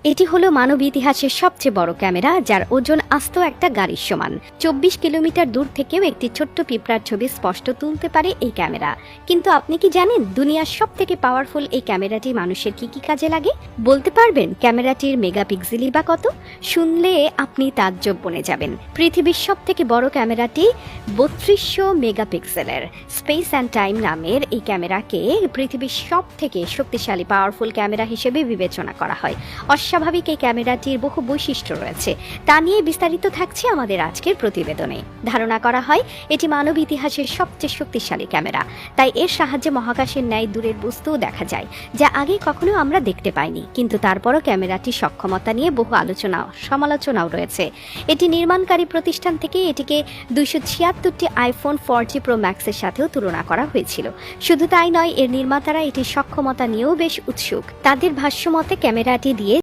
এটি হলো মানব ইতিহাসের সবচেয়ে বড় ক্যামেরা, যার ওজন আস্ত একটা গাড়ির সমান। 24 কিলোমিটার দূর থেকেও একটি ছোট্ট পিঁপড়ার ছবি স্পষ্ট তুলতে পারে এই ক্যামেরা। কিন্তু আপনি কি জানেন দুনিয়ার সব থেকে পাওয়ারফুল এই ক্যামেরাটি মানুষের কি কি কাজে লাগে? বলতে পারবেন ক্যামেরাটির মেগাপিক্সেলই বা কত? শুনলে আপনি তাজ্জব বনে যাবেন। পৃথিবীর সব থেকে বড় ক্যামেরাটি 3200 মেগাপিক্সেলের। স্পেস অ্যান্ড টাইম নামের এই ক্যামেরাকে পৃথিবীর সব থেকে শক্তিশালী পাওয়ারফুল ক্যামেরা হিসেবে বিবেচনা করা হয়। অস্বাভাবিক এই ক্যামেরাটির বহু বৈশিষ্ট্য রয়েছে, তা নিয়ে বিস্তারিত থাকছে আমাদের আজকের প্রতিবেদনে। ধারণা করা হয় এটি মানব ইতিহাসের সবচেয়ে শক্তিশালী ক্যামেরা, তাই এর সাহায্যে মহাকাশের ন্যায় দূরের বস্তুও দেখা যায়, যা আগে কখনো আমরা দেখতে পাইনি। কিন্তু তারপরও ক্যামেরাটির সক্ষমতা নিয়ে বহু আলোচনা সমালোচনাও রয়েছে। এটি নির্মাণকারী প্রতিষ্ঠান থেকে এটিকে 276টি আইফোন 4G প্রো ম্যাক্সের সাথেও তুলনা করা হয়েছিল। শুধু তাই নয়, এর নির্মাতারা এটির সক্ষমতা নিয়েও বেশ উৎসুক। তাদের ভাষ্যমতে ক্যামেরাটি দিয়ে